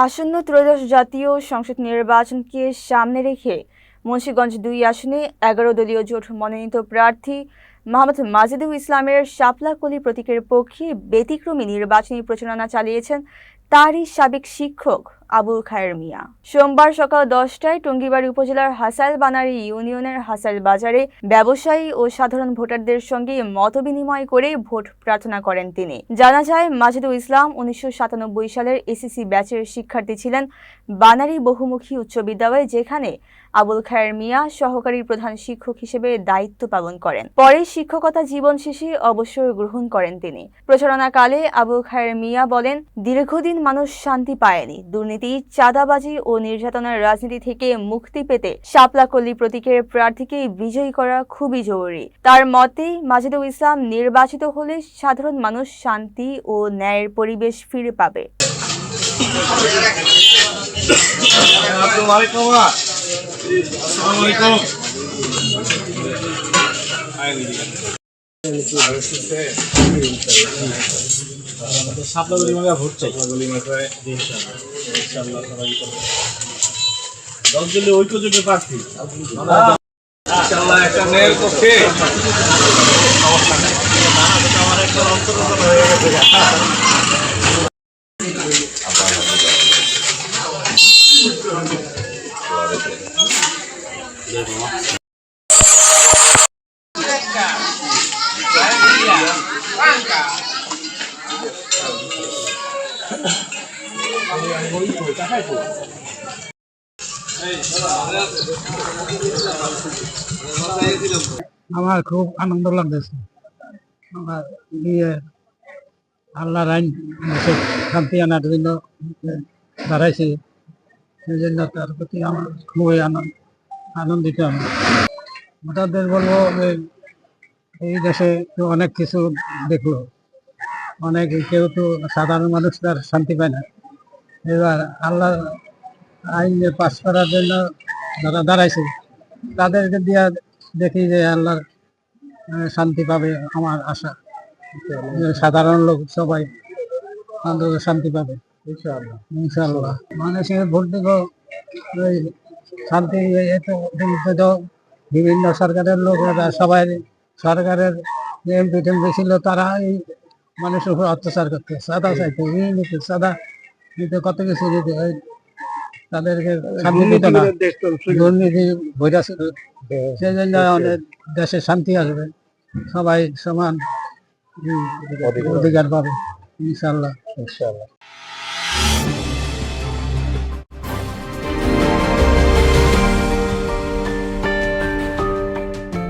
আসন্ন ত্রয়োদশ জাতীয় সংসদ নির্বাচনকে সামনে রেখে মুন্সিগঞ্জ-২ আসনে ১১ দলীয় জোট মনোনীত প্রার্থী মোহাম্মদ মাজেদুল ইসলামের শাপলা-কলি প্রতীকের পক্ষে ব্যতিক্রমী নির্বাচনী প্রচারণা চালিয়েছেন তারই সাবেক শিক্ষক আবুল খায়ের মিয়া। সোমবার সকাল ১০টায় টঙ্গীবাড়ি উপজেলার হাসাইল বানারী ইউনিয়নের হাসাইল বাজারে ব্যবসায়ী ও সাধারণ ভোটারদের সঙ্গে মতবিনিময় করে ভোট প্রার্থনা করেন তিনি। জানা যায়, মাজেদুল ইসলাম ১৯৯৭ সালের এসএসসি ব্যাচের শিক্ষার্থী ছিলেন বানারী বহুমুখী উচ্চ বিদ্যালয়ে, যেখানে আবুল খায়ের মিয়া সহকারী প্রধান শিক্ষক হিসেবে দায়িত্ব পালন করেন। পরে শিক্ষকতা জীবন শেষে অবসর গ্রহণ করেন তিনি। প্রচারণাকালে আবুল খায়ের মিয়া বলেন, দীর্ঘদিন মানুষ শান্তি পায়নি। দুর্নীতি, চাঁদাবাজি ও নির্যাতনের রাজনীতি থেকে মুক্তি পেতে শাপলা-কলি প্রতীকের প্রার্থীকে বিজয়ী করা খুবই জরুরি। তার মতে, মাজেদুল ইসলাম নির্বাচিত হলে সাধারণ মানুষ শান্তি ও ন্যায়ের পরিবেশ ফিরে পাবে। শাপলা-কলি মার্কা ভোট চাই। শাপলা-কলি মার্কায় ইনশাআল্লাহ সবাই করবে। 10 দলীয় ঐক্যজোটের প্রার্থী ইনশাআল্লাহ একটা ন্যায়ের পক্ষে সমস্যা নেই। আমার একটা অন্তর্গত হয়ে গেছে। আমার খুব আনন্দ লাগতেছে। আমার আল্লাহর আইন দেশে শান্তি আনার জন্য দাঁড়াইছি, সেই জন্য তার প্রতি আমার খুবই আনন্দিত। আমি ভোটারদের বলবো যে এই দেশে তো অনেক কিছু দেখলো, অনেক কেউ তো সাধারণ মানুষ তার শান্তি পায় না। এবার আল্লাহ আইন পাস করার জন্য যারা দাঁড়াইছে তাদেরকে দিয়া দেখি যে আল্লাহ শান্তি পাবে। আমার আশা সাধারণ লোক সবাই অন্তত শান্তি পাবে ইনশাআল্লাহ। মানুষের ভোট দিব শান্তি। বিভিন্ন সরকারের লোকেরা সবাই সরকারের যে এমপি টেমপি ছিল তারা এই মানুষের উপর অত্যাচার করতে, সাদা চাইতে, সাদা নিতে, কত কিছু দিতে, তাদেরকে শান্তি দিত না, দুর্নীতি বইরা ছিল। সেই জন্য আমাদের দেশে শান্তি আসবে, সবাই সমান অধিকার পাবে ইনশাআল্লাহ।